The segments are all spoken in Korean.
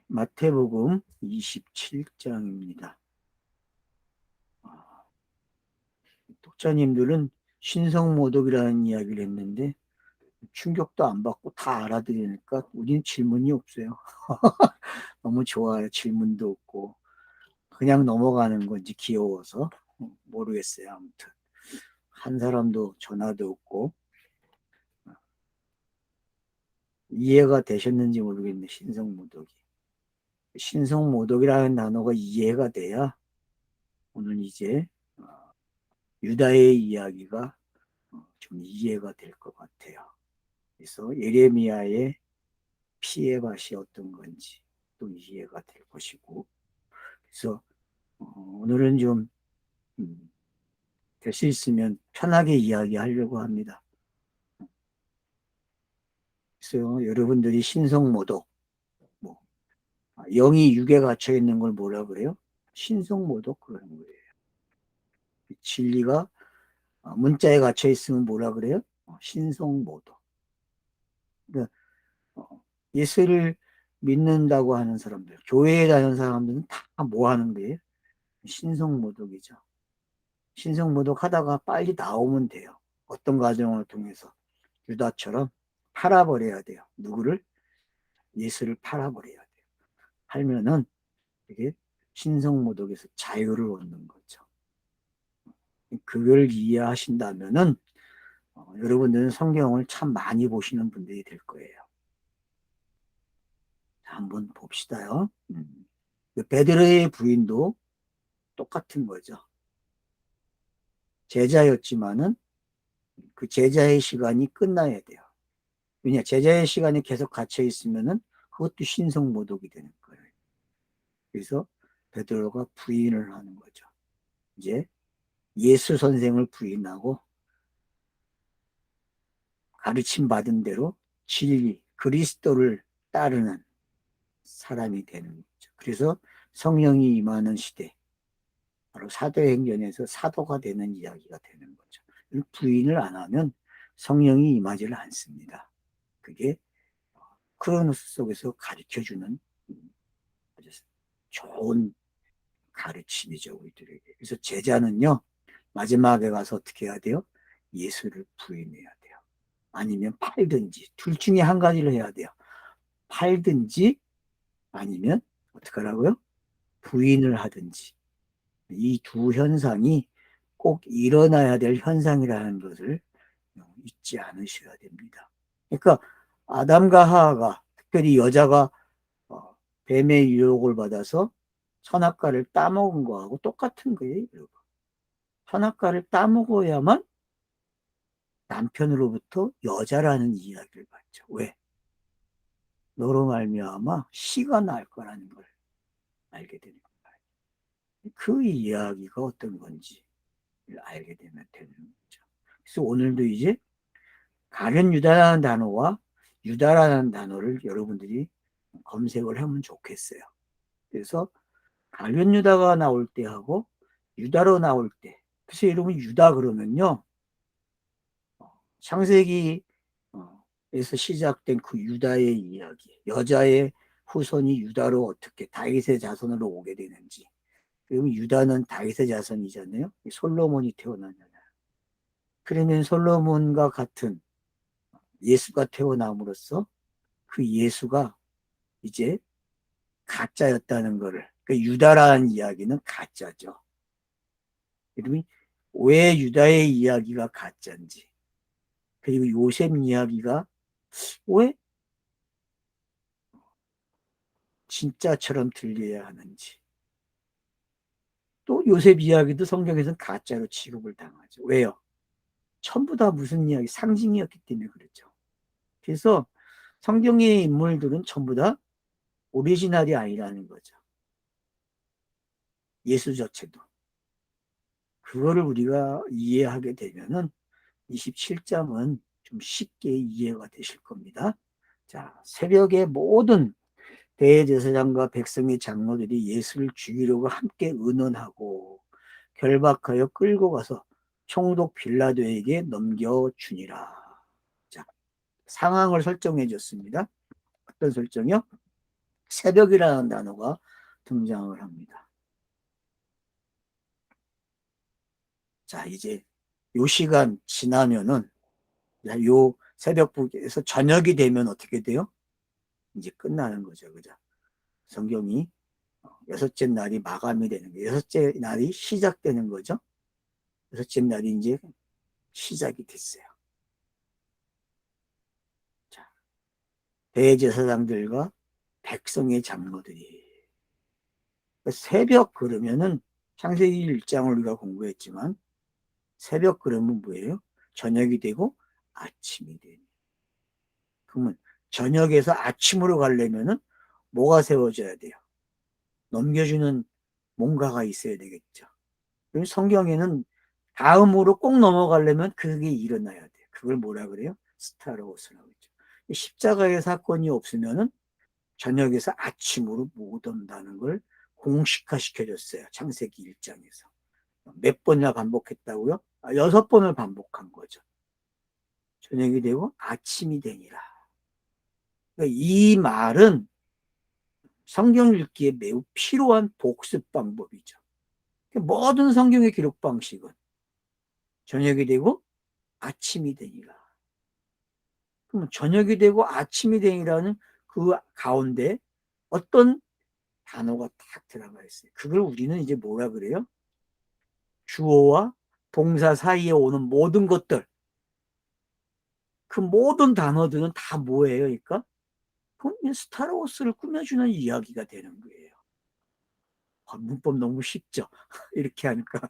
마태복음 27장입니다. 독자님들은 신성모독이라는 이야기를 했는데 충격도 안 받고 다 알아들으니까 우린 질문이 없어요. 너무 좋아요. 질문도 없고 그냥 넘어가는 건지 귀여워서 모르겠어요. 아무튼 한 사람도 전화도 없고 이해가 되셨는지 모르겠네. 신성모독이. 신성모독이라는 단어가 이해가 돼야 오늘 이제 유다의 이야기가 좀 이해가 될 것 같아요. 그래서 예레미야의 피해 밭이 어떤 건지 또 이해가 될 것이고, 그래서 오늘은 좀 될 수 있으면 편하게 이야기하려고 합니다. 그래서 여러분들이 신성모독, 뭐 영이 육에 갇혀 있는 걸 뭐라 그래요? 신성모독 그러는 거예요. 진리가 문자에 갇혀 있으면 뭐라 그래요? 신성모독. 그러니까 예수를 믿는다고 하는 사람들, 교회에 다니는 사람들은 다 뭐 하는 거예요? 신성모독이죠. 신성모독 하다가 빨리 나오면 돼요. 어떤 과정을 통해서 유다처럼 팔아버려야 돼요. 누구를? 예수를 팔아버려야 돼요. 팔면은 이게 신성모독에서 자유를 얻는 거죠. 그걸 이해하신다면은 여러분들은 성경을 참 많이 보시는 분들이 될 거예요. 자, 한번 봅시다요. 베드로의 부인도 똑같은 거죠. 제자였지만은 그 제자의 시간이 끝나야 돼요. 왜냐, 제자의 시간이 계속 갇혀 있으면은 그것도 신성모독이 되는 거예요. 그래서 베드로가 부인을 하는 거죠. 이제 예수 선생을 부인하고 가르침 받은 대로 진리, 그리스도를 따르는 사람이 되는 거죠. 그래서 성령이 임하는 시대, 바로 사도행전에서 사도가 되는 이야기가 되는 거죠. 부인을 안 하면 성령이 임하지를 않습니다. 그게 크로노스 속에서 가르쳐주는 아주 좋은 가르침이죠, 우리들에게. 그래서 제자는요, 마지막에 가서 어떻게 해야 돼요? 예수를 부인해야 돼요. 아니면 팔든지, 둘 중에 한 가지를 해야 돼요. 팔든지, 아니면, 어떻게 하라고요? 부인을 하든지. 이 두 현상이 꼭 일어나야 될 현상이라는 것을 잊지 않으셔야 됩니다. 그러니까, 아담과 하하가, 특별히 여자가 어, 뱀의 유혹을 받아서 선악과를 따먹은 거하고 똑같은 거예요. 선악과를 따먹어야만 남편으로부터 여자라는 이야기를 받죠. 왜? 너로 말미암아 씨가 날 거라는 걸 알게 되는 거예요. 그 이야기가 어떤 건지 알게 되면 되는 거죠. 그래서 오늘도 이제 가룟 유다라는 단어와 유다라는 단어를 여러분들이 검색을 하면 좋겠어요. 그래서 가룟 유다가 나올 때하고 유다로 나올 때, 그래서 여러분 유다 그러면요, 창세기에서 시작된 그 유다의 이야기, 여자의 후손이 유다로 어떻게 다윗의 자손으로 오게 되는지. 그럼 유다는 다윗의 자손이잖아요. 솔로몬이 태어나잖아요. 그러면 솔로몬과 같은 예수가 태어남으로써 그 예수가 이제 가짜였다는 것을, 그 유다라는 이야기는 가짜죠. 그러면 왜 유다의 이야기가 가짜인지, 그리고 요셉 이야기가 왜 진짜처럼 들려야 하는지, 또 요셉 이야기도 성경에서는 가짜로 취급을 당하죠. 왜요? 전부 다 무슨 이야기, 상징이었기 때문에 그렇죠. 그래서 성경의 인물들은 전부 다 오리지널이 아니라는 거죠. 예수 자체도. 그거를 우리가 이해하게 되면은 27장은 좀 쉽게 이해가 되실 겁니다. 자, 새벽에 모든 대제사장과 백성의 장로들이 예수를 죽이려고 함께 의논하고 결박하여 끌고 가서 총독 빌라도에게 넘겨주니라. 자, 상황을 설정해 줬습니다. 어떤 설정이요? 새벽이라는 단어가 등장을 합니다. 자, 이제 요 시간 지나면은, 요 새벽부에서 저녁이 되면 어떻게 돼요? 이제 끝나는 거죠. 그죠? 성경이 여섯째 날이 마감이 되는 거예요. 여섯째 날이 시작되는 거죠. 여섯째 날이 이제 시작이 됐어요. 자, 대제사장들과 백성의 장로들이 새벽 그러면은 창세기 1장을 우리가 공부했지만 새벽 그러면 뭐예요? 저녁이 되고 아침이 되는. 그러면 저녁에서 아침으로 가려면은 뭐가 세워져야 돼요? 넘겨주는 뭔가가 있어야 되겠죠. 그럼 성경에는 다음으로 꼭 넘어가려면 그게 일어나야 돼요. 그걸 뭐라 그래요? 스타로스라고 했죠. 십자가의 사건이 없으면은 저녁에서 아침으로 못 온다는 걸 공식화시켜줬어요. 창세기 1장에서. 몇 번이나 반복했다고요? 6번을 반복한 거죠. 저녁이 되고 아침이 되니라. 그러니까 이 말은 성경 읽기에 매우 필요한 복습 방법이죠. 모든 성경의 기록 방식은 저녁이 되고 아침이 되니라. 그럼 저녁이 되고 아침이 되니라는 그 가운데 어떤 단어가 딱 들어가 있어요. 그걸 우리는 이제 뭐라 그래요? 주어와 동사 사이에 오는 모든 것들, 그 모든 단어들은 다 뭐예요? 그러니까 스타로스를 꾸며주는 이야기가 되는 거예요. 문법 너무 쉽죠? 이렇게 하니까.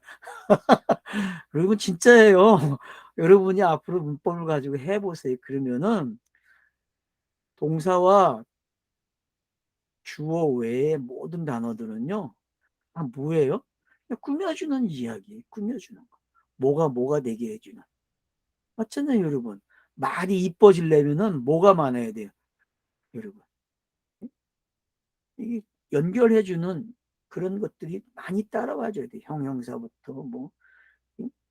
여러분 진짜예요. 여러분이 앞으로 문법을 가지고 해보세요. 그러면은 동사와 주어 외의 모든 단어들은요, 다 뭐예요? 그냥 꾸며주는 이야기, 꾸며주는 거. 뭐가 되게 해주는. 맞잖아요, 여러분. 말이 이뻐지려면은 뭐가 많아야 돼요, 여러분. 이게 연결해주는 그런 것들이 많이 따라와줘야 돼요. 형용사부터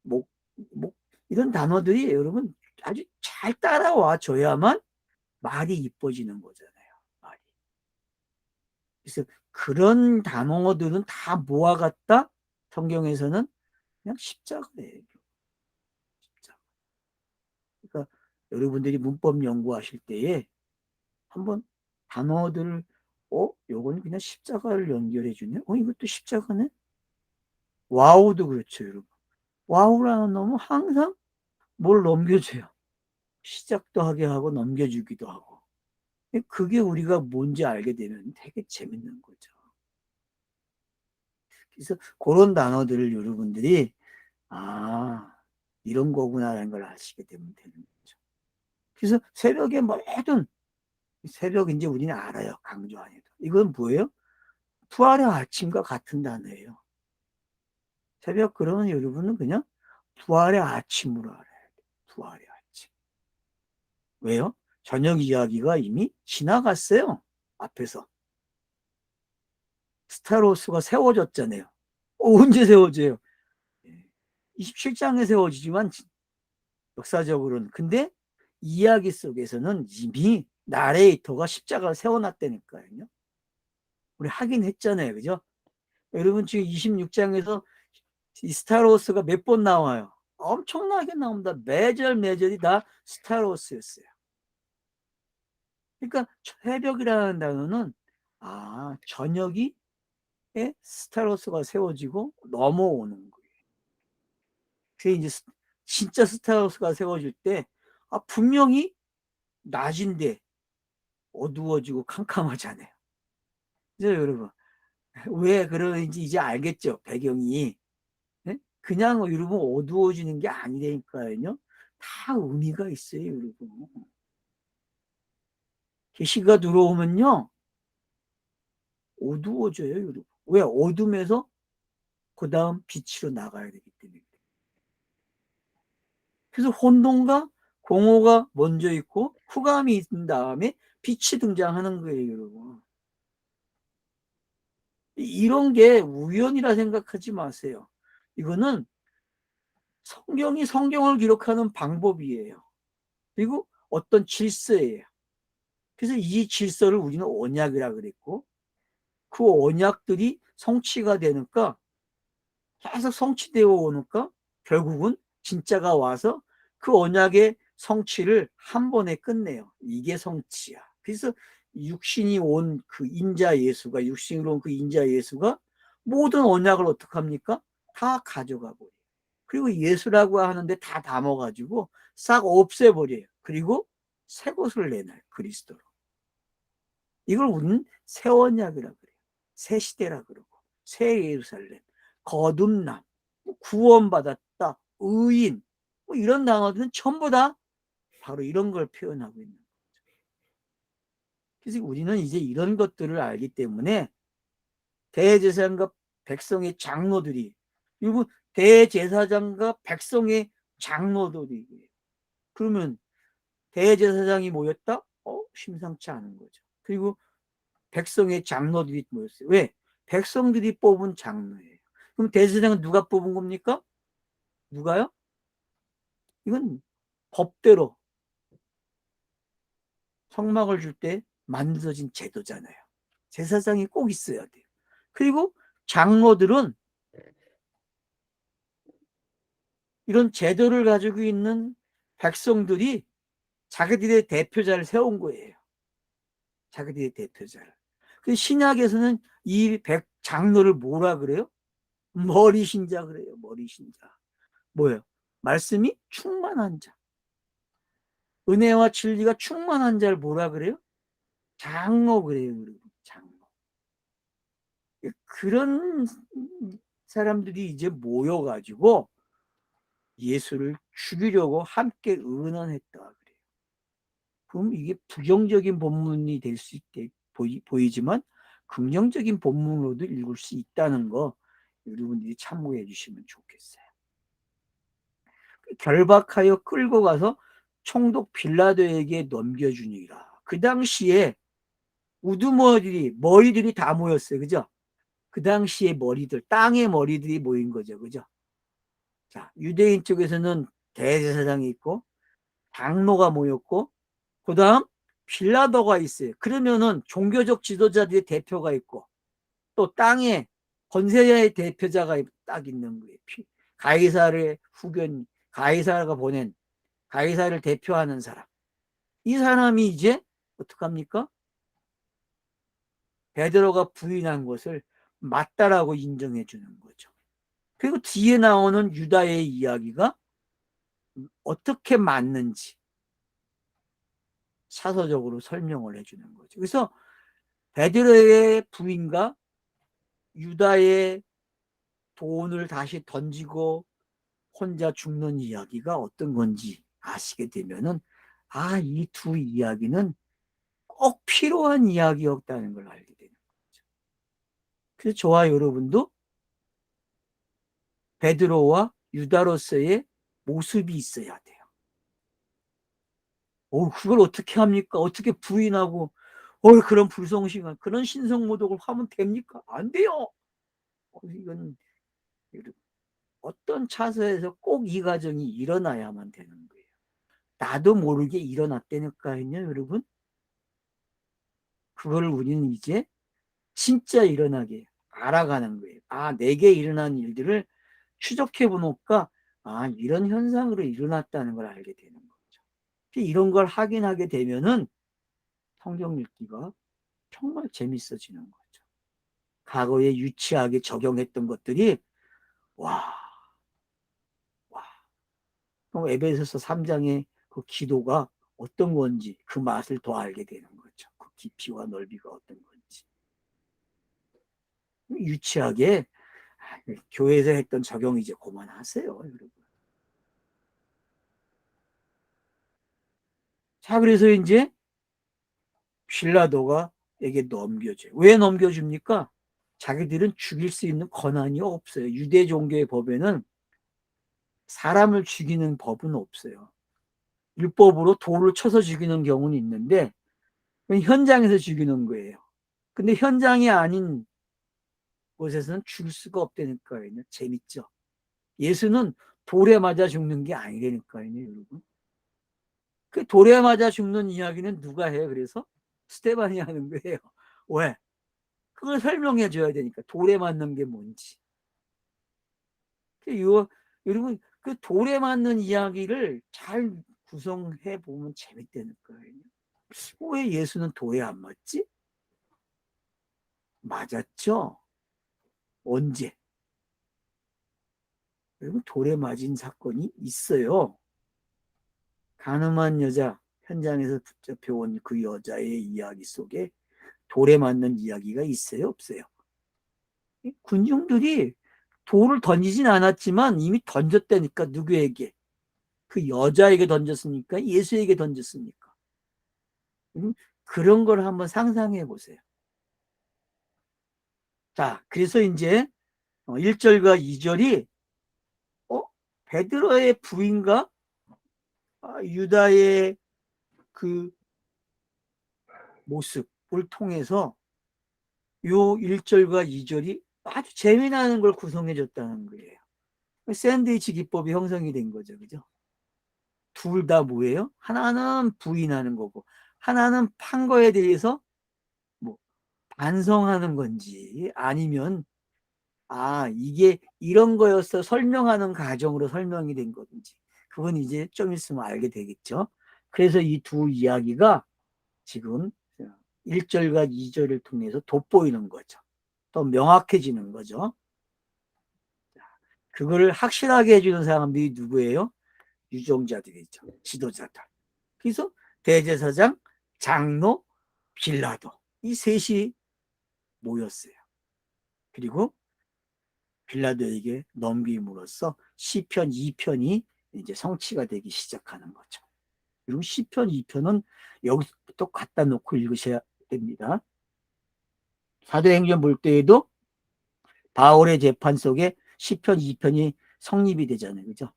목, 이런 단어들이 여러분 아주 잘 따라와 줘야만 말이 이뻐지는 거잖아요. 말이. 그래서 그런 단어들은 다 모아갖다 성경에서는 그냥 십자가예요. 십자가. 그러니까 여러분들이 문법 연구하실 때에 한번 단어들을 요거는 그냥 십자가를 연결해 주네. 이것도 십자가네. 와우도 그렇죠, 여러분. 와우라는 놈은 항상 뭘 넘겨줘요. 시작도 하게 하고 넘겨주기도 하고. 그게 우리가 뭔지 알게 되면 되게 재밌는 거죠. 그래서 그런 단어들을 여러분들이 이런 거구나라는 걸 아시게 되면 되는 거죠. 그래서 새벽에 뭐든 새벽 이제 우리는 알아요. 강조 안 해도. 이건 뭐예요? 부활의 아침과 같은 단어예요. 새벽 그러면 여러분은 그냥 부활의 아침으로 알아야 돼요. 부활의 아침. 왜요? 저녁 이야기가 이미 지나갔어요. 앞에서. 스타로스가 세워졌잖아요. 언제 세워져요? 27장에 세워지지만 역사적으로는. 근데 이야기 속에서는 이미 나레이터가 십자가를 세워놨다니까요. 우리 하긴 했잖아요. 그죠? 여러분 지금 26장에서 이 스타로스가 몇 번 나와요? 엄청나게 나옵니다. 매절매절이 다 스타로스였어요. 그러니까 새벽이라는 단어는 저녁이 스타로스가 세워지고 넘어오는 거예요. 그래서 이제 진짜 스타로스가 세워질 때 분명히 낮인데 어두워지고 캄캄하잖아요. 그죠, 여러분? 왜 그런지 이제 알겠죠? 배경이. 네? 그냥 여러분 어두워지는 게 아니라니까요. 다 의미가 있어요, 여러분. 계시가 들어오면요, 어두워져요, 여러분. 왜? 어둠에서 그 다음 빛으로 나가야 되기 때문에. 그래서 혼돈과 공허가 먼저 있고 후감이 있은 다음에 빛이 등장하는 거예요, 여러분. 이런 게 우연이라 생각하지 마세요. 이거는 성경이 성경을 기록하는 방법이에요. 그리고 어떤 질서예요. 그래서 이 질서를 우리는 언약이라 그랬고, 그 언약들이 성취가 되니까, 계속 성취되어 오니까 결국은 진짜가 와서 그 언약의 성취를 한 번에 끝내요. 이게 성취야. 그래서 육신이 온 그 인자 예수가, 육신으로 온 그 인자 예수가 모든 언약을 어떻게 합니까? 다 가져가 버려요. 그리고 예수라고 하는데 다 담아가지고 싹 없애버려요. 그리고 새 것을 내놔요. 그리스도로. 이걸 우리는 새 언약이라 그래요. 새 시대라 그러고, 새 예루살렘, 거듭남, 구원받았다, 의인, 이런 단어들은 전부 다 바로 이런 걸 표현하고 있는 거죠. 그래서 우리는 이제 이런 것들을 알기 때문에 대제사장과 백성의 장로들이, 그리고 대제사장과 백성의 장로들이, 그러면 대제사장이 모였다? 심상치 않은 거죠. 그리고 백성의 장로들이 모였어요. 왜? 백성들이 뽑은 장로예요. 그럼 대제사장은 누가 뽑은 겁니까? 누가요? 이건 법대로 성막을 줄 때 만들어진 제도잖아요. 제사장이 꼭 있어야 돼요. 그리고 장로들은 이런 제도를 가지고 있는 백성들이 자기들의 대표자를 세운 거예요. 자기들의 대표자를. 그 신약에서는 이 장로를 뭐라 그래요? 머리신자 그래요. 머리신자. 뭐예요? 말씀이 충만한 자. 은혜와 진리가 충만한 자를 뭐라 그래요? 장로 그래요. 장로. 그런 사람들이 이제 모여가지고 예수를 죽이려고 함께 의논했다 그래요. 그럼 이게 부정적인 본문이 될 수 있게 보이지만 긍정적인 본문으로도 읽을 수 있다는 거 여러분들이 참고해 주시면 좋겠어요. 결박하여 끌고 가서 총독 빌라도에게 넘겨주니라. 그 당시에 머리들이 다 모였어요. 그죠? 그 당시에 머리들, 땅의 머리들이 모인 거죠. 그죠? 자, 유대인 쪽에서는 대제사장이 있고, 장로가 모였고, 그 다음 빌라도가 있어요. 그러면은 종교적 지도자들의 대표가 있고, 또 땅의 권세자의 대표자가 딱 있는 거예요. 가이사르의 후견, 가이사르가 보낸, 가이사를 대표하는 사람. 이 사람이 이제 어떡합니까? 베드로가 부인한 것을 맞다라고 인정해 주는 거죠. 그리고 뒤에 나오는 유다의 이야기가 어떻게 맞는지 사서적으로 설명을 해주는 거죠. 그래서 베드로의 부인과 유다의 돈을 다시 던지고 혼자 죽는 이야기가 어떤 건지 아시게 되면은, 이 두 이야기는 꼭 필요한 이야기였다는 걸 알게 되는 거죠. 그래서 저와 여러분도 베드로와 유다로서의 모습이 있어야 돼요. 그걸 어떻게 합니까? 어떻게 부인하고, 그런 불성실한, 그런 신성모독을 하면 됩니까? 안 돼요. 이건 어떤 차서에서 꼭 이 과정이 일어나야만 되는 거예요. 나도 모르게 일어났다니까요, 여러분. 그걸 우리는 이제 진짜 일어나게 알아가는 거예요. 내게 일어난 일들을 추적해 보니까 이런 현상으로 일어났다는 걸 알게 되는 거죠. 이런 걸 확인하게 되면은 성경 읽기가 정말 재밌어지는 거죠. 과거에 유치하게 적용했던 것들이 와, 그럼 에베소서 3장의 그 기도가 어떤 건지 그 맛을 더 알게 되는 거죠. 그 깊이와 넓이가 어떤 건지. 유치하게 교회에서 했던 적용 이제 그만하세요, 여러분. 자, 그래서 이제 빌라도가 에게 넘겨줘요. 왜 넘겨줍니까? 자기들은 죽일 수 있는 권한이 없어요. 유대 종교의 법에는 사람을 죽이는 법은 없어요. 율법으로 돌을 쳐서 죽이는 경우는 있는데 현장에서 죽이는 거예요. 근데 현장이 아닌 곳에서는 죽을 수가 없다니까요. 재밌죠? 예수는 돌에 맞아 죽는 게 아니라니까요, 여러분. 그 돌에 맞아 죽는 이야기는 누가 해요? 그래서 스테반이 하는 거예요. 왜? 그걸 설명해 줘야 되니까. 돌에 맞는 게 뭔지. 여러분, 그 돌에 맞는 이야기를 잘 구성해 보면 재밌다는 거예요. 왜 예수는 돌에 안 맞지? 맞았죠? 언제? 여러분, 돌에 맞은 사건이 있어요. 가늠한 여자 현장에서 붙잡혀온 그 여자의 이야기 속에 돌에 맞는 이야기가 있어요, 없어요? 군중들이 돌을 던지진 않았지만 이미 던졌다니까. 누구에게? 그 여자에게 던졌으니까? 예수에게 던졌습니까? 그런 걸 한번 상상해 보세요. 자, 그래서 이제 1절과 2절이 베드로의 부인과 유다의 그 모습을 통해서 요 1절과 2절이 아주 재미나는 걸 구성해 줬다는 거예요. 샌드위치 기법이 형성이 된 거죠. 그죠? 둘 다 뭐예요? 하나는 부인하는 거고, 하나는 판 거에 대해서 뭐 반성하는 건지, 아니면 이게 이런 거였어 설명하는 과정으로 설명이 된 건지, 그건 이제 좀 있으면 알게 되겠죠. 그래서 이 두 이야기가 지금 1절과 2절을 통해서 돋보이는 거죠. 더 명확해지는 거죠. 그거를 확실하게 해주는 사람들이 누구예요? 유종자들이죠. 지도자들. 그래서 대제사장, 장로, 빌라도, 이 셋이 모였어요. 그리고 빌라도에게 넘김으로써 시편 2편이 이제 성취가 되기 시작하는 거죠. 그리고 시편 2편은 여기서부터 갖다 놓고 읽으셔야 됩니다. 사도행전 볼 때에도 바울의 재판 속에 시편 2편이 성립이 되잖아요. 그죠?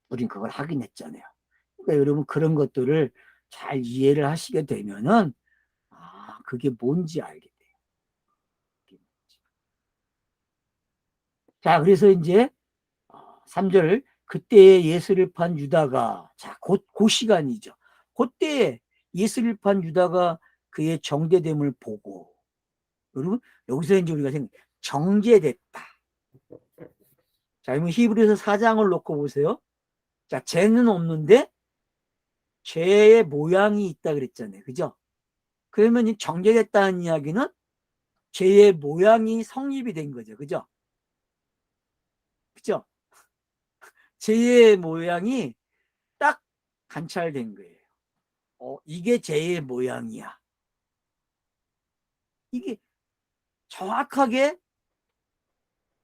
우린 그걸 확인했잖아요. 그러니까 여러분, 그런 것들을 잘 이해를 하시게 되면은 그게 뭔지 알게 돼요. 자, 그래서 이제 3절, 그때 예수를 판 유다가, 자, 그 시간이죠. 그때 예수를 판 유다가 그의 정죄됨을 보고, 여러분, 여기서 이제 우리가 정죄됐다. 자, 그러면 히브리서 4장을 놓고 보세요. 자, 죄는 없는데 죄의 모양이 있다 그랬잖아요. 그죠? 그러면 이 정죄됐다는 이야기는 죄의 모양이 성립이 된 거죠. 그죠? 그죠? 죄의 모양이 딱 관찰된 거예요. 이게 죄의 모양이야. 이게 정확하게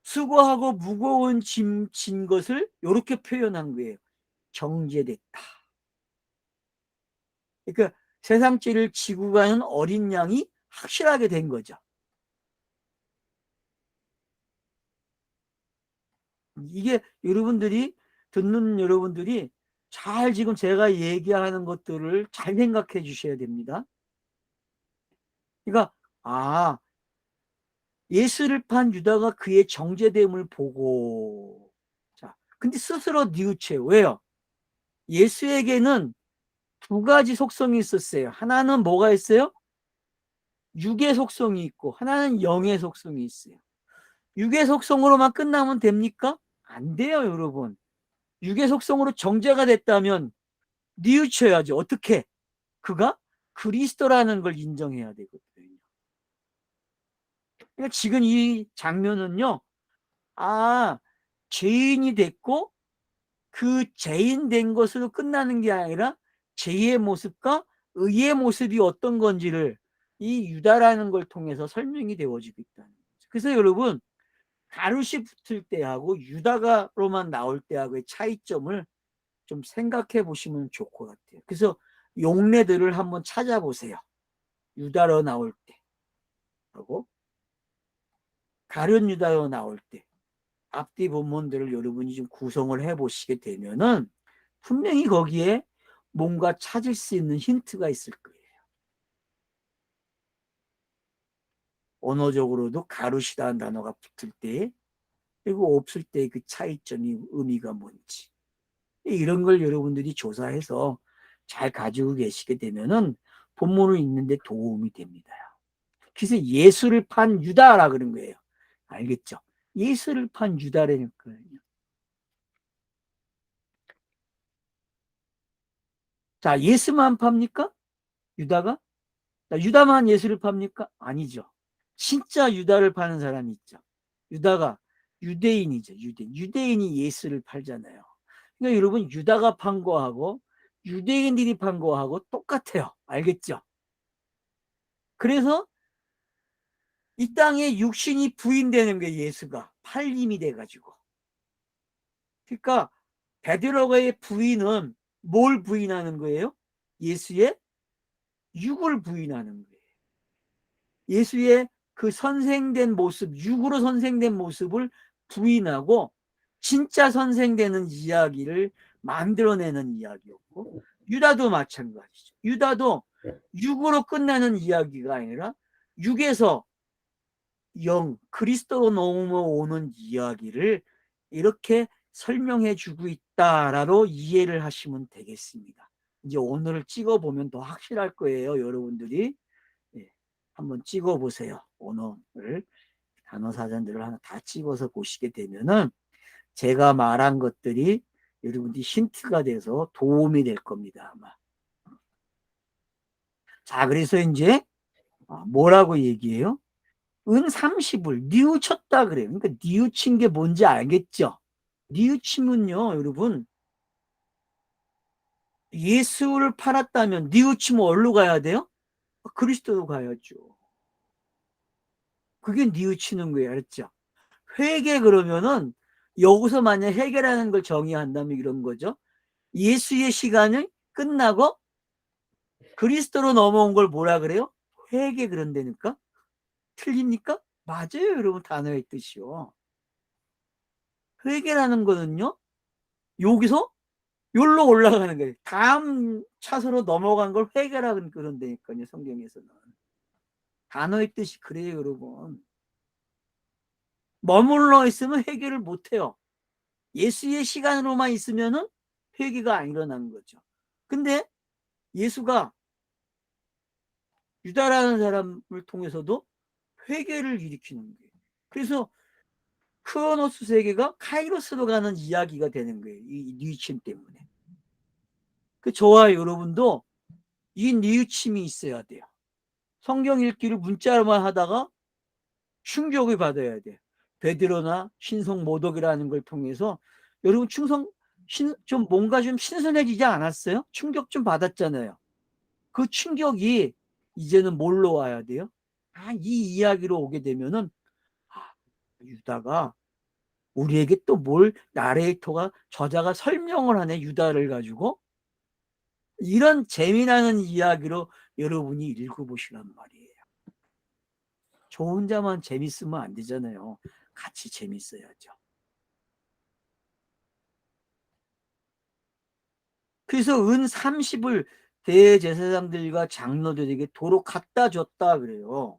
수고하고 무거운 짐 진 것을 이렇게 표현한 거예요. 정죄됐다. 그러니까 세상 죄를 지고 가는 어린 양이 확실하게 된 거죠. 이게 여러분들이 듣는 여러분들이 잘 지금 제가 얘기하는 것들을 잘 생각해 주셔야 됩니다. 그러니까 예수를 판 유다가 그의 정죄됨을 보고, 자, 근데 스스로 뉘우쳐요. 왜요? 예수에게는 두 가지 속성이 있었어요. 하나는 뭐가 있어요? 육의 속성이 있고, 하나는 영의 속성이 있어요. 육의 속성으로만 끝나면 됩니까? 안 돼요, 여러분. 육의 속성으로 정죄가 됐다면 뉘우쳐야죠. 어떻게? 그가 그리스도라는 걸 인정해야 되거든요. 그러니까 지금 이 장면은요, 죄인이 됐고 그 죄인 된 것으로 끝나는 게 아니라 죄의 모습과 의의 모습이 어떤 건지를 이 유다라는 걸 통해서 설명이 되어지고 있다는 거죠. 그래서 여러분, 가룟이 붙을 때하고 유다가로만 나올 때하고의 차이점을 좀 생각해 보시면 좋을 것 같아요. 그래서 용례들을 한번 찾아보세요. 유다로 나올 때 하고 가룟 유다로 나올 때 앞뒤 본문들을 여러분이 좀 구성을 해 보시게 되면은 분명히 거기에 뭔가 찾을 수 있는 힌트가 있을 거예요. 언어적으로도 가루시다는 단어가 붙을 때, 그리고 없을 때 그 차이점이 의미가 뭔지, 이런 걸 여러분들이 조사해서 잘 가지고 계시게 되면은 본문을 읽는데 도움이 됩니다. 그래서 예수를 판 유다라 그런 거예요. 알겠죠? 예수를 판 유다라는 거예요. 자, 예수만 팝니까? 유다가? 자, 유다만 예수를 팝니까? 아니죠. 진짜 유다를 파는 사람이 있죠. 유다가 유대인이죠. 유대인이 예수를 팔잖아요. 그러니까 여러분, 유다가 판 거하고 유대인들이 판 거하고 똑같아요. 알겠죠? 그래서 이 땅에 육신이 부인되는 게 예수가 팔림이 돼가지고. 그러니까 베드로가의 부인은 뭘 부인하는 거예요? 예수의 육을 부인하는 거예요. 예수의 그 선생된 모습, 육으로 선생된 모습을 부인하고 진짜 선생되는 이야기를 만들어내는 이야기였고, 유다도 마찬가지죠. 유다도 육으로 끝나는 이야기가 아니라 육에서 영, 그리스도로 넘어오는 이야기를 이렇게 설명해 주고 있다라고 이해를 하시면 되겠습니다. 이제 오늘을 찍어보면 더 확실할 거예요, 여러분들이. 예, 한번 찍어보세요. 오늘 단어 사전들을 하나 다 찍어서 보시게 되면은 제가 말한 것들이 여러분들이 힌트가 돼서 도움이 될 겁니다, 아마. 자, 그래서 이제 뭐라고 얘기해요? 은 30을 뉘우쳤다 그래요. 그러니까 뉘우친 게 뭔지 알겠죠? 뉘우치면요, 여러분, 예수를 팔았다면 뉘우치면 어디로 가야 돼요? 그리스도로 가야죠. 그게 뉘우치는 거예요. 알았죠? 회개 그러면은 여기서 만약 회개라는 걸 정의한다면 이런 거죠. 예수의 시간을 끝나고 그리스도로 넘어온 걸 뭐라 그래요? 회개 그런다니까? 틀립니까? 맞아요, 여러분. 단어의 뜻이요. 회개라는 거는요, 여기서 여기로 올라가는 거예요. 다음 차선으로 넘어간 걸 회개라 그런다니까요, 성경에서는. 단어의 뜻이 그래요, 여러분. 머물러 있으면 회개를 못해요. 예수의 시간으로만 있으면은 회개가 안 일어나는 거죠. 근데 예수가 유다라는 사람을 통해서도 회개를 일으키는 거예요. 그래서 크로노스 세계가 카이로스로 가는 이야기가 되는 거예요. 이 뉘우침 때문에. 저와 여러분도 이 뉘우침이 있어야 돼요. 성경 읽기를 문자로만 하다가 충격을 받아야 돼. 베드로나 신성 모독이라는 걸 통해서 여러분 좀 뭔가 좀 신선해지지 않았어요? 충격 좀 받았잖아요. 그 충격이 이제는 뭘로 와야 돼요? 이 이야기로 오게 되면은 유다가 우리에게 또 뭘 나레이터가 저자가 설명을 하네, 유다를 가지고. 이런 재미나는 이야기로 여러분이 읽어보시란 말이에요. 저 혼자만 재밌으면 안 되잖아요. 같이 재밌어야죠. 그래서 은 30을 대제사장들과 장로들에게 도로 갖다 줬다 그래요.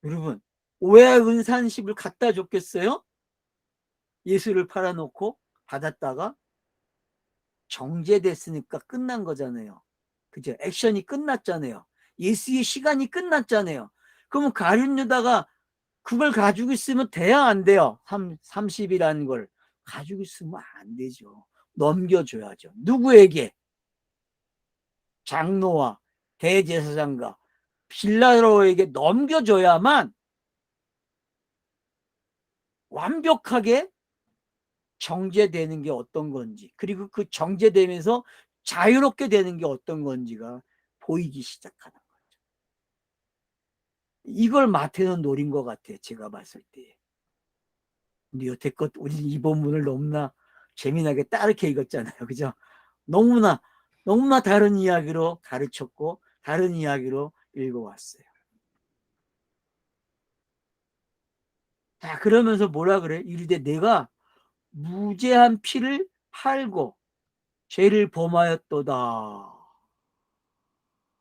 여러분, 왜 은 30을 갖다 줬겠어요? 예수를 팔아놓고 받았다가 정죄됐으니까 끝난 거잖아요. 그죠? 액션이 끝났잖아요. 예수의 시간이 끝났잖아요. 그러면 가룟 유다가 그걸 가지고 있으면 돼야 안 돼요? 30이라는 걸 가지고 있으면 안 되죠. 넘겨줘야죠. 누구에게? 장로와 대제사장과 빌라도에게 넘겨줘야만 완벽하게 정제되는 게 어떤 건지, 그리고 그 정제되면서 자유롭게 되는 게 어떤 건지가 보이기 시작하는 거죠. 이걸 마태는 노린 것 같아요, 제가 봤을 때. 근데 여태껏 우리 이 본문을 너무나 재미나게 따르게 읽었잖아요. 그죠? 너무나 다른 이야기로 가르쳤고 다른 이야기로 읽어왔어요. 자, 그러면서 뭐라 그래? 이르되 내가 무죄한 피를 팔고 죄를 범하였도다.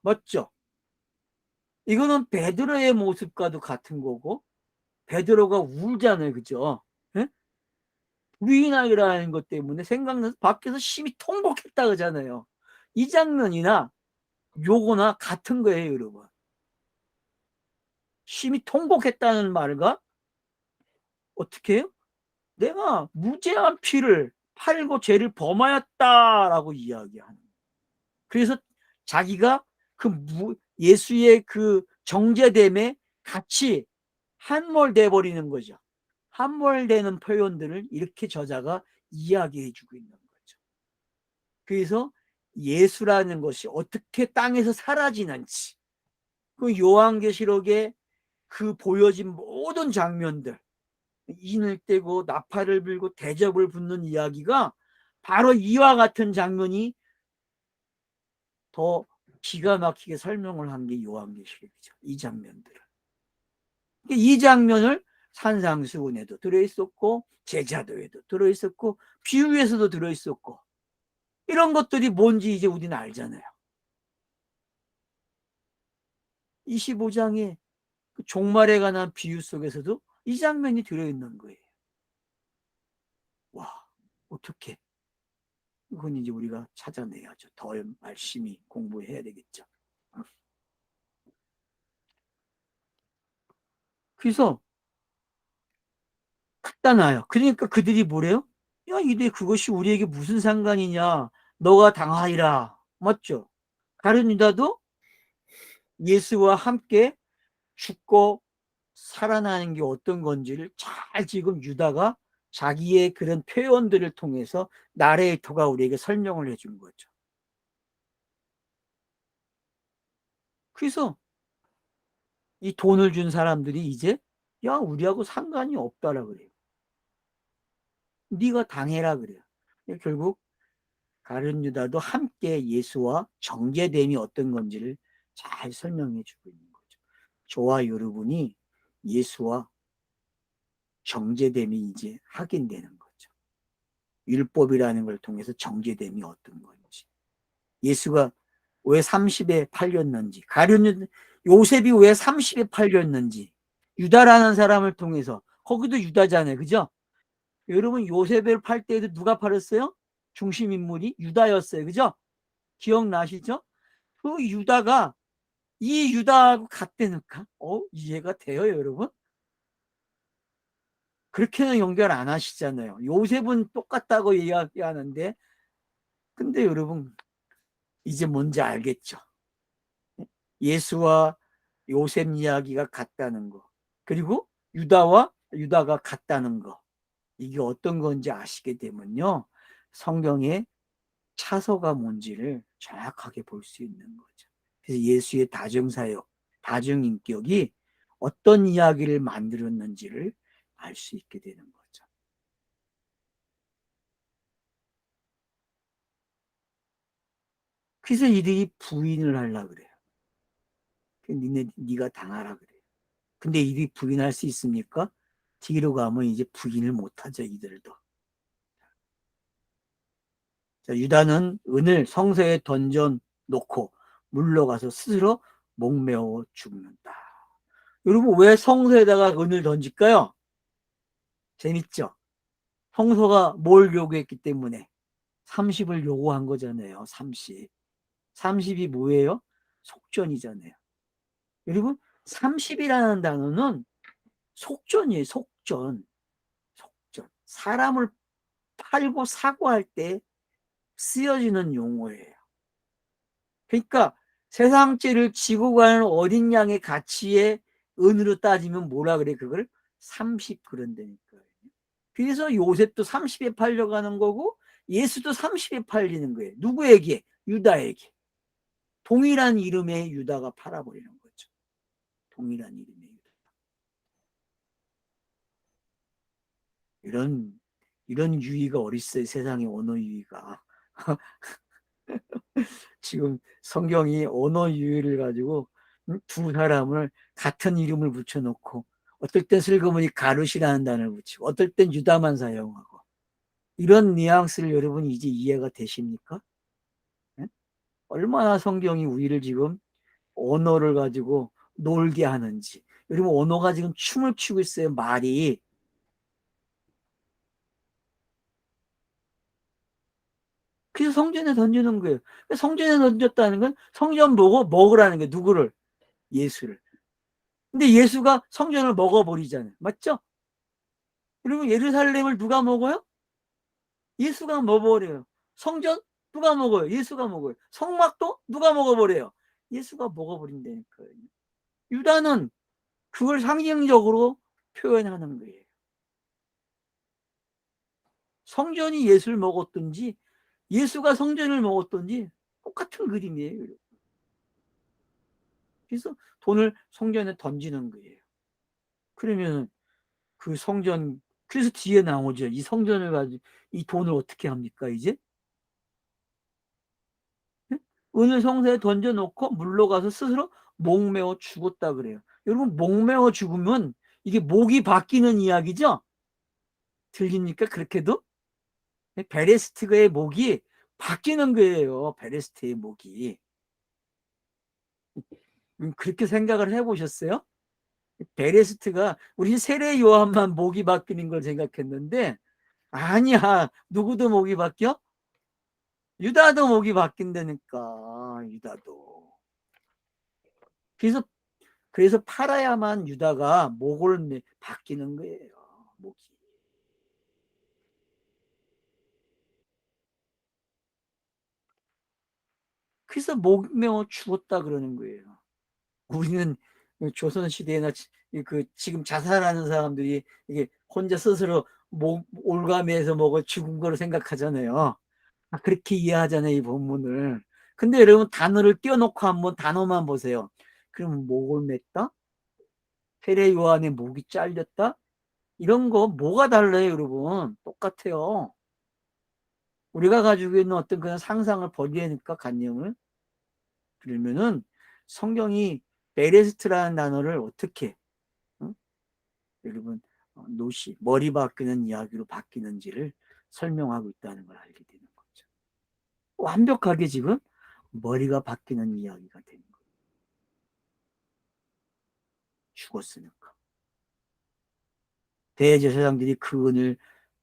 맞죠? 이거는 베드로의 모습과도 같은 거고, 베드로가 울잖아요. 그죠? 예? 부인하기라는 것 때문에 생각나서 밖에서 심히 통곡했다 그러잖아요. 이 장면이나 요거나 같은 거예요, 여러분. 심히 통곡했다는 말과 어떻게 해요? 내가 무죄한 피를 팔고 죄를 범하였다라고 이야기하는. 그래서 자기가 그 예수의 그 정죄됨에 같이 함몰돼 버리는 거죠. 함몰되는 표현들을 이렇게 저자가 이야기해 주고 있는 거죠. 그래서 예수라는 것이 어떻게 땅에서 사라지는지, 그 요한계시록에 그 보여진 모든 장면들, 인을 떼고 나팔을 불고 대접을 붙는 이야기가 바로 이와 같은 장면이 더 기가 막히게 설명을 한 게 요한계시록이죠. 이 장면들을. 이 장면을 산상수훈에도 들어있었고 제자도에도 들어있었고 비유에서도 들어있었고, 이런 것들이 뭔지 이제 우리는 알잖아요. 25장의 그 종말에 관한 비유 속에서도 이 장면이 들어있는 거예요. 와, 어떻게? 그건 이제 우리가 찾아내야죠. 더 열심히 공부해야 되겠죠. 그래서 갖다 놔요. 그러니까 그들이 뭐래요? 야, 이데 그것이 우리에게 무슨 상관이냐? 너가 당하리라. 맞죠? 다른 유다도 예수와 함께 죽고 살아나는 게 어떤 건지를 잘 지금 유다가 자기의 그런 표현들을 통해서 나레이터가 우리에게 설명을 해준 거죠. 그래서 이 돈을 준 사람들이 이제 야, 우리하고 상관이 없다라 그래요. 네가 당해라 그래요. 결국 가룟 유다도 함께 예수와 정제됨이 어떤 건지를 잘 설명해 주고 있는 거죠. 저와 여러분이 예수와 정제됨이 이제 확인되는 거죠. 율법이라는 걸 통해서 정제됨이 어떤 건지, 예수가 왜 30에 팔렸는지, 가룟 요셉이 왜 30에 팔렸는지, 유다라는 사람을 통해서, 거기도 유다잖아요, 그죠? 여러분, 요셉을 팔 때에도 누가 팔았어요? 중심 인물이 유다였어요, 그죠? 기억나시죠? 그 유다가 이 유다하고 같다니까? 이해가 돼요, 여러분? 그렇게는 연결 안 하시잖아요. 요셉은 똑같다고 이야기하는데, 근데 여러분, 이제 뭔지 알겠죠? 예수와 요셉 이야기가 같다는 거, 그리고 유다와 유다가 같다는 거, 이게 어떤 건지 아시게 되면요, 성경의 차서가 뭔지를 정확하게 볼 수 있는 거죠. 그래서 예수의 다정사역, 다정인격이 어떤 이야기를 만들었는지를 알 수 있게 되는 거죠. 그래서 이들이 부인을 하려고 그래요. 네가 당하라 그래요. 근데 이들이 부인할 수 있습니까? 뒤로 가면 이제 부인을 못하죠, 이들도. 자, 유다는 은을 성소에 던져 놓고 물러가서 스스로 목매어 죽는다. 여러분, 왜 성소에다가 은을 던질까요? 재밌죠? 성소가 뭘 요구했기 때문에 30을 요구한 거잖아요. 30. 30이 뭐예요? 속전이잖아요. 여러분, 30이라는 단어는 속전이에요. 속전. 속전. 사람을 팔고 사고할 때 쓰여지는 용어예요. 그러니까 세상죄를 지고 가는 어린 양의 가치의 은으로 따지면 뭐라 그래? 그걸 30 그런다니까요. 그래서 요셉도 30에 팔려가는 거고 예수도 30에 팔리는 거예요. 누구에게? 유다에게. 동일한 이름의 유다가 팔아버리는 거죠. 동일한 이름의 유다. 이런 유의가 어딨어요, 세상에. 언어 유의가. 지금 성경이 언어 유희를 가지고 두 사람을 같은 이름을 붙여놓고, 어떨 땐 슬그머니 가룟이라는 단어를 붙이고, 어떨 땐 유다만 사용하고, 이런 뉘앙스를 여러분 이제 이해가 되십니까? 네? 얼마나 성경이 우리를 지금 언어를 가지고 놀게 하는지. 여러분, 언어가 지금 춤을 추고 있어요, 말이. 그래서 성전에 던지는 거예요. 성전에 던졌다는 건 성전 보고 먹으라는 게 누구를? 예수를. 근데 예수가 성전을 먹어버리잖아요. 맞죠? 그리고 예루살렘을 누가 먹어요? 예수가 먹어버려요. 성전 누가 먹어요? 예수가 먹어요. 성막도 누가 먹어버려요? 예수가 먹어버린다니까요. 유다는 그걸 상징적으로 표현하는 거예요. 성전이 예수를 먹었든지 예수가 성전을 먹었든지 똑같은 그림이에요. 그래서 돈을 성전에 던지는 거예요. 그러면 그 성전, 그래서 뒤에 나오죠. 이 성전을 가지고 이 돈을 어떻게 합니까 이제? 은을 성소에 던져놓고 물러가서 스스로 목매어 죽었다 그래요. 여러분, 목매어 죽으면 이게 목이 바뀌는 이야기죠? 들립니까? 그렇게도? 베레스트의 목이 바뀌는 거예요. 베레스트의 목이. 그렇게 생각을 해보셨어요? 베레스트가 우리 세례 요한만 목이 바뀌는 걸 생각했는데 아니야. 누구도 목이 바뀌어? 유다도 목이 바뀐다니까. 유다도. 그래서 팔아야만 유다가 목을 바뀌는 거예요. 목이. 그래서 목매어 죽었다 그러는 거예요. 우리는 조선 시대나 그 지금 자살하는 사람들이 이게 혼자 스스로 목 올가매해서 먹어 죽은 거로 생각하잖아요. 그렇게 이해하잖아요, 이 본문을. 근데 여러분 단어를 띄워놓고 한번 단어만 보세요. 그러면 목을 맸다? 세례 요한의 목이 잘렸다? 이런 거 뭐가 달라요, 여러분? 똑같아요. 우리가 가지고 있는 어떤 그런 상상을 버리니까 관념을. 그러면은 성경이 베레스트라는 단어를 어떻게 여러분 노시 머리 바뀌는 이야기로 바뀌는지를 설명하고 있다는 걸 알게 되는 거죠. 완벽하게 지금 머리가 바뀌는 이야기가 되는 거예요. 죽었으니까. 대제사장들이 그 은을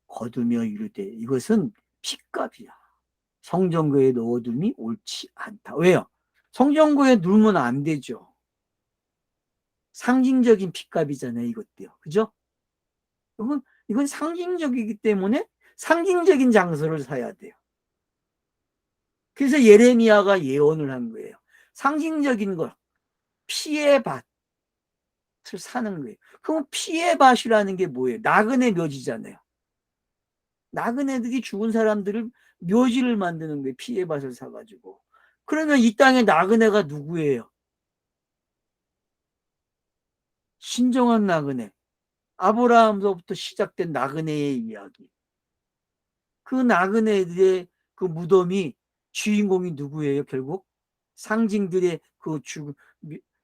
거두며 이르되 이것은 핏값이야. 성전구에 넣어둠이 옳지 않다. 왜요? 성전구에 넣으면 안 되죠. 상징적인 핏값이잖아요, 이것도요. 그죠? 이건 상징적이기 때문에 상징적인 장소를 사야 돼요. 그래서 예레미야가 예언을 한 거예요. 상징적인 걸, 피의 밭을 사는 거예요. 그럼 피의 밭이라는 게 뭐예요? 나그네 묘지잖아요. 나그네들이 죽은 사람들을 묘지를 만드는 거예요. 피의 밭을 사가지고. 그러면 이 땅의 나그네가 누구예요? 신정한 나그네. 아브라함서부터 시작된 나그네의 이야기. 그 나그네들의 그 무덤이 주인공이 누구예요? 결국 상징들의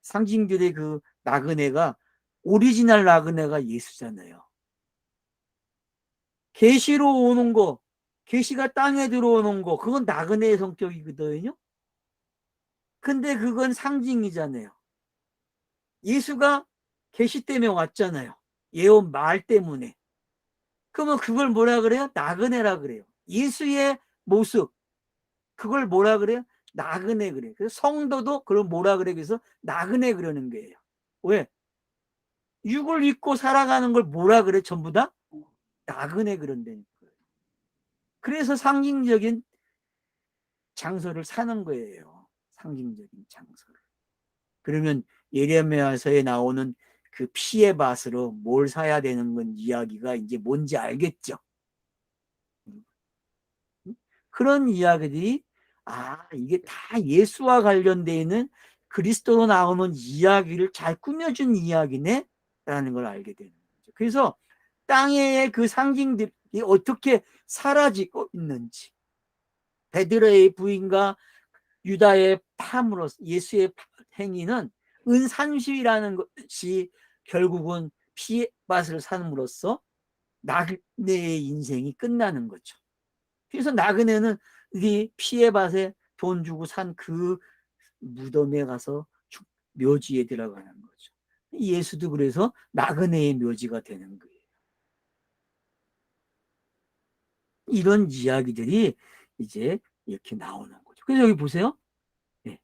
상징들의 그 나그네가 오리지널 나그네가 예수잖아요. 계시로 오는 거, 계시가 땅에 들어오는 거, 그건 나그네의 성격이거든요. 근데 그건 상징이잖아요. 예수가 계시 때문에 왔잖아요. 예언 말 때문에. 그러면 그걸 뭐라 그래요? 나그네라 그래요. 예수의 모습, 그걸 뭐라 그래요? 나그네 그래요. 그래서 성도도 그걸 뭐라 그래요? 그래서 나그네 그러는 거예요. 왜? 육을 입고 살아가는 걸 뭐라 그래? 전부 다 나그네 그런다니까요. 그래서 상징적인 장소를 사는 거예요. 상징적인 장소를. 그러면 예레미야서에 나오는 그 피의 밭으로 뭘 사야 되는 건 이야기가 이제 뭔지 알겠죠? 그런 이야기들이 이게 다 예수와 관련되어 있는 그리스도로 나오는 이야기를 잘 꾸며준 이야기네 라는 걸 알게 되는 거죠. 그래서 땅의 그 상징들이 어떻게 사라지고 있는지, 베드로의 부인과 유다의 팜으로 예수의 행위는 은산시라는 것이 결국은 피의 맛을 삼음으로써 나그네의 인생이 끝나는 거죠. 그래서 나그네는 이 피의 밭에 돈 주고 산 그 무덤에 가서 묘지에 들어가는 거죠. 예수도 그래서 나그네의 묘지가 되는 거예요. 이런 이야기들이 이제 이렇게 나오는 거죠. 그래서 여기 보세요. 네.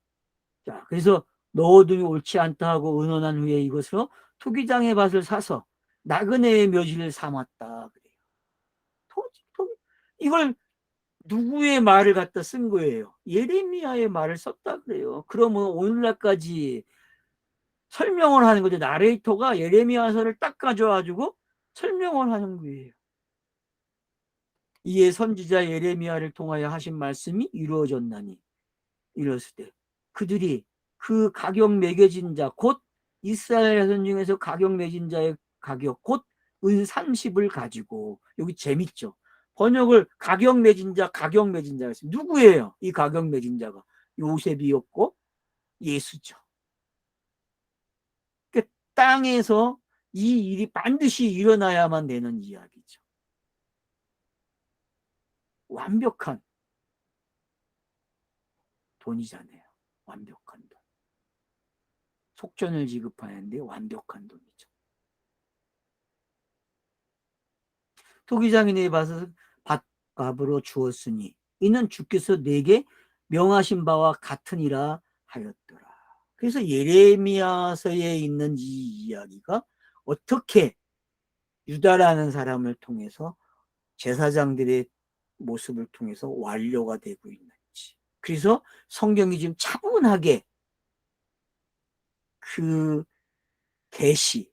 자, 그래서 너 어둠이 옳지 않다 하고 의논한 후에 이것으로 투기장의 밭을 사서 나그네의 묘지를 삼았다. 그래요. 이걸 누구의 말을 갖다 쓴 거예요? 예레미야의 말을 썼다 그래요. 그러면 오늘날까지 설명을 하는 거죠. 나레이터가 예레미야서를 딱 가져와가지고 설명을 하는 거예요. 이에 선지자 예레미야를 통하여 하신 말씀이 이루어졌나니 이랬을 때 그들이 그 가격 매겨진 자 곧 이스라엘 자손 중에서 가격 매긴 자의 가격 곧 은 30을 가지고 여기 재밌죠. 번역을 가격 매진 자 가격 매진 자가 있습니다. 누구예요? 이 가격 매진 자가 요셉이었고 예수죠. 그러니까 땅에서 이 일이 반드시 일어나야만 되는 이야기죠. 완벽한 돈이잖아요. 완벽한 돈. 속전을 지급하는데 완벽한 돈이죠. 토기장이 내 밭을 밭값으로 주었으니 이는 주께서 내게 명하신 바와 같으니라 하였더라. 그래서 예레미야서에 있는 이 이야기가 어떻게 유다라는 사람을 통해서 제사장들의 모습을 통해서 완료가 되고 있는지. 그래서 성경이 지금 차분하게 그 계시,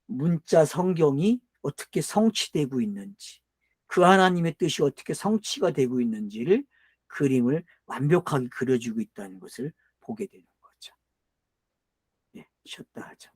문자 성경이 어떻게 성취되고 있는지, 그 하나님의 뜻이 어떻게 성취가 되고 있는지를 그림을 완벽하게 그려주고 있다는 것을 보게 되는 거죠. 예, 쉬었다 하죠.